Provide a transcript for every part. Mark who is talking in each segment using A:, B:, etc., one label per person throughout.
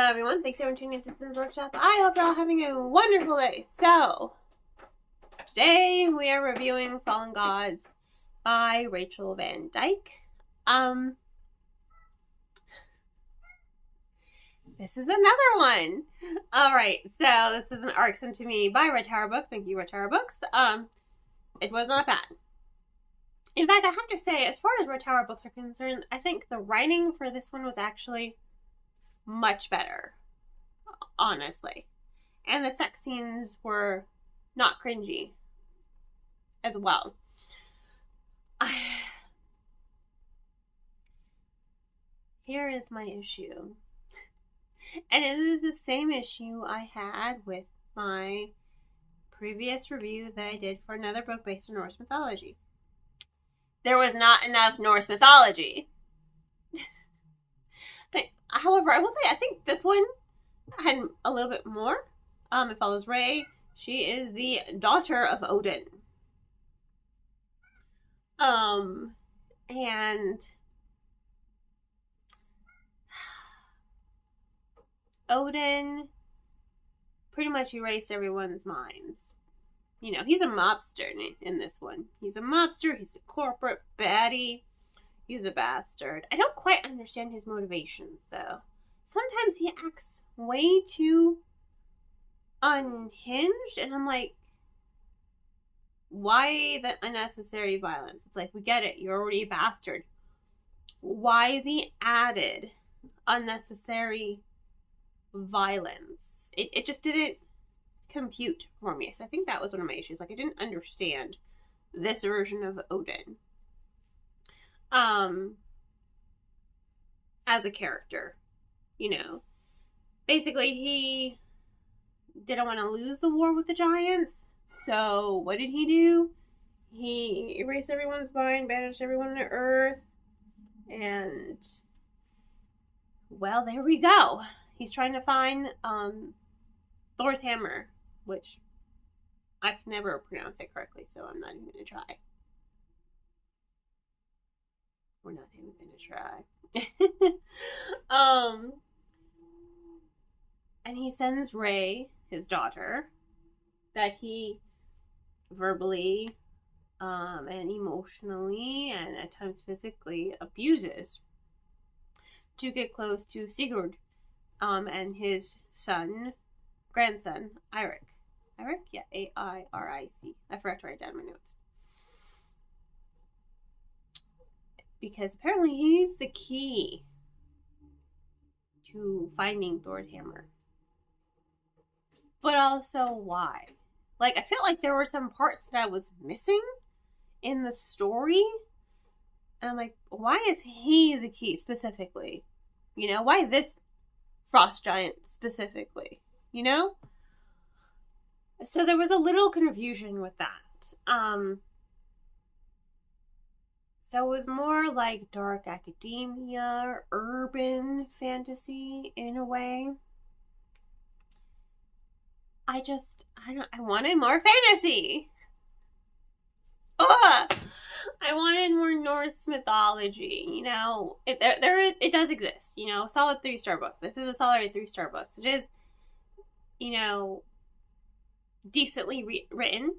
A: Hello everyone, thanks for tuning into Sims Workshop. I hope you're all having a wonderful day. So, today we are reviewing Fallen Gods by Rachel Van Dyken. This is another one. Alright, so this is an arc sent to me by Red Tower Books. Thank you, Red Tower Books. It was not bad. In fact, I have to say, as far as Red Tower Books are concerned, I think the writing for this one was actually much better, honestly. And the sex scenes were not cringy as well. Here is my issue. And it is the same issue I had with my previous review that I did for another book based on Norse mythology. There was not enough Norse mythology. However, I will say, I think this one had a little bit more. It follows Ray. She is the daughter of Odin. And Odin pretty much erased everyone's minds. You know, he's a mobster in this one. He's a mobster. He's a corporate baddie. He's a bastard. I don't quite understand his motivations, though. Sometimes he acts way too unhinged, and I'm like, why the unnecessary violence? It's like, we get it. You're already a bastard. Why the added unnecessary violence? It just didn't compute for me. So I think that was one of my issues. Like, I didn't understand this version of Odin. As a character, you know, basically he didn't want to lose the war with the giants, so what did he do? He erased everyone's mind, banished everyone to Earth, and, well, there we go. He's trying to find, Thor's hammer, which I can never pronounce it correctly, so I'm not even going to try. We're not even gonna try. And he sends Ray, his daughter, that he verbally and emotionally and at times physically abuses to get close to Sigurd and his grandson, Eirik. Eirik? Yeah, A-I-R-I-C. I forgot to write down my notes. Because apparently he's the key to finding Thor's hammer. But also, why? Like, I felt like there were some parts that I was missing in the story. And I'm like, why is he the key specifically? You know, why this frost giant specifically? You know? So there was a little confusion with that. So it was more like dark academia, urban fantasy in a way. I wanted more fantasy. I wanted more Norse mythology, you know. It does exist, you know. Solid 3-star book. This is a solid 3-star book. So it is, you know, decently written.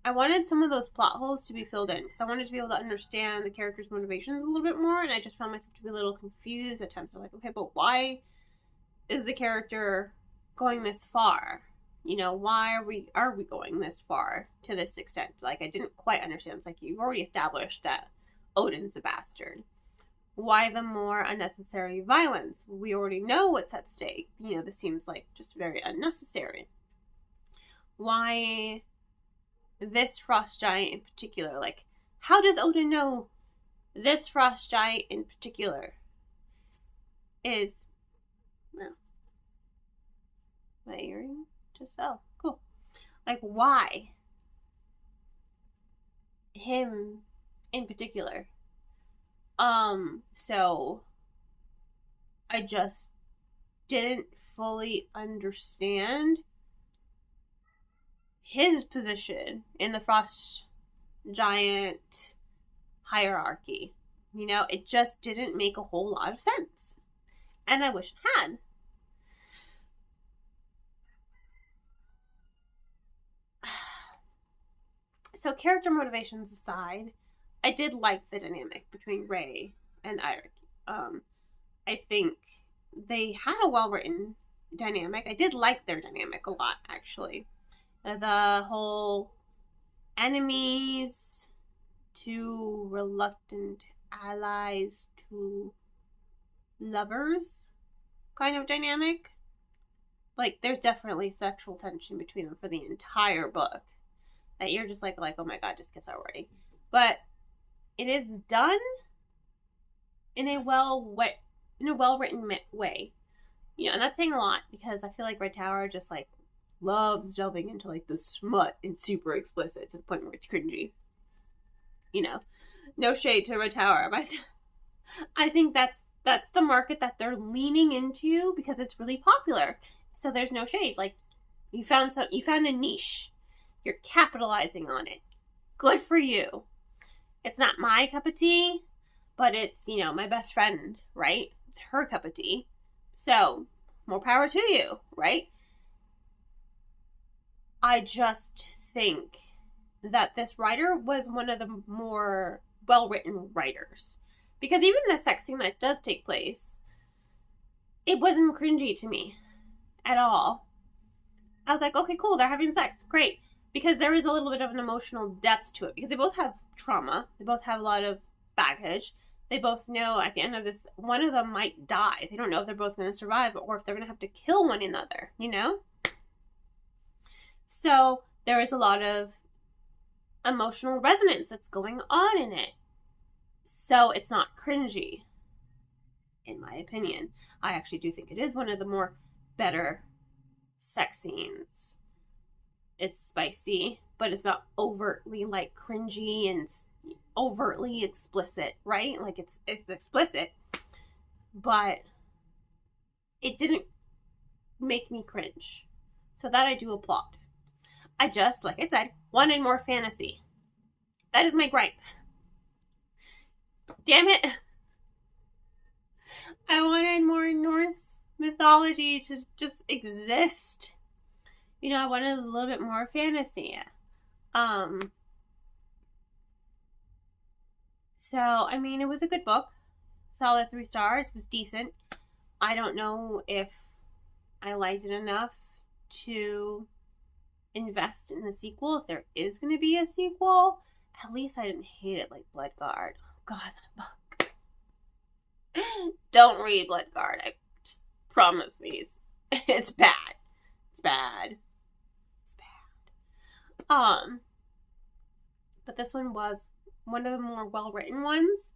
A: I wanted some of those plot holes to be filled in because I wanted to be able to understand the character's motivations a little bit more, and I just found myself to be a little confused at times. I'm like, okay, but why is the character going this far? You know, why are we going this far to this extent? Like, I didn't quite understand. It's like, you've already established that Odin's a bastard. Why the more unnecessary violence? We already know what's at stake. You know, this seems like just very unnecessary. Why this frost giant in particular? Like, how does Odin know this frost giant in particular is, well, my earring just fell. Cool. Like, why him in particular? So I just didn't fully understand his position in the frost giant hierarchy. You know, it just didn't make a whole lot of sense. And I wish it had. So character motivations aside, I did like the dynamic between Ray and Eric. I think they had a well-written dynamic. I did like their dynamic a lot, actually. The whole enemies to reluctant allies to lovers kind of dynamic. Like, there's definitely sexual tension between them for the entire book. That you're just like, oh my god, just kiss already. But it is done in a well-written way. You know, and that's saying a lot because I feel like Red Tower just like loves delving into like the smut and super explicit to the point where it's cringy. You know, no shade to Red Tower, but I think that's the market that they're leaning into because it's really popular. So there's no shade. Like, you found a niche. You're capitalizing on it. Good for you. It's not my cup of tea, but it's, you know, my best friend, right? It's her cup of tea. So, more power to you, right? I just think that this writer was one of the more well-written writers. Because even the sex scene that does take place, it wasn't cringy to me at all. I was like, okay, cool, they're having sex, great. Because there is a little bit of an emotional depth to it. Because they both have trauma. They both have a lot of baggage. They both know at the end of this, one of them might die. They don't know if they're both going to survive or if they're going to have to kill one another, you know? So there is a lot of emotional resonance that's going on in it. So it's not cringy, in my opinion. I actually do think it is one of the more better sex scenes. It's spicy, but it's not overtly like cringy and overtly explicit, right? Like it's explicit, but it didn't make me cringe. So that I do applaud. I just, like I said, wanted more fantasy. That is my gripe. Damn it. I wanted more Norse mythology to just exist. You know, I wanted a little bit more fantasy. So, I mean, it was a good book. Solid 3 stars. It was decent. I don't know if I liked it enough to invest in the sequel. If there is going to be a sequel, at least I didn't hate it like Bloodguard. Oh, God, that book. Don't read Bloodguard. I just promise me. It's bad. It's bad. It's bad. But this one was one of the more well-written ones.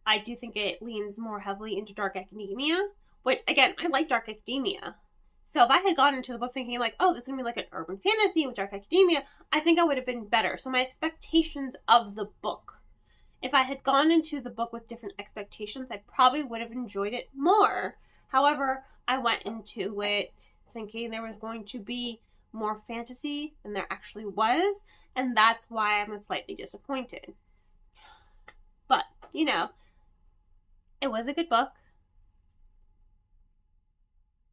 A: I do think it leans more heavily into dark academia, which, again, I like dark academia. So if I had gone into the book thinking like, oh, this is going to be like an urban fantasy with dark academia, I think I would have been better. So my expectations of the book, if I had gone into the book with different expectations, I probably would have enjoyed it more. However, I went into it thinking there was going to be more fantasy than there actually was, and that's why I'm slightly disappointed. But, you know, it was a good book.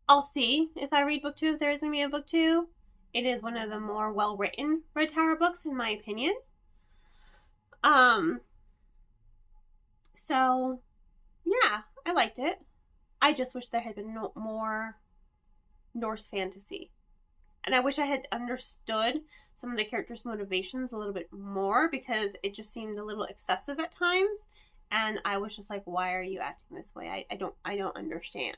A: I'll see if I read book 2, if there is going to be a book 2. It is one of the more well-written Red Tower books, in my opinion. So, yeah, I liked it. I just wish there had been more Norse fantasy. And I wish I had understood some of the characters' motivations a little bit more, because it just seemed a little excessive at times. And I was just like, why are you acting this way? I don't understand.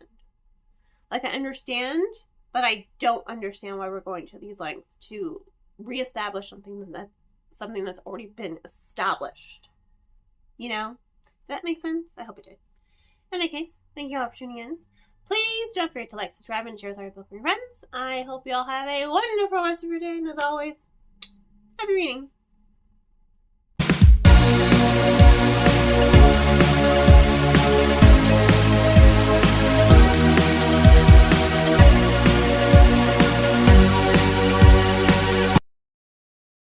A: Like, I understand, but I don't understand why we're going to these lengths to reestablish something that's already been established. You know? Does that make sense? I hope it did. In any case, thank you all for tuning in. Please don't forget to like, subscribe, and share with our book with your friends. I hope you all have a wonderful rest of your day, and as always, happy reading.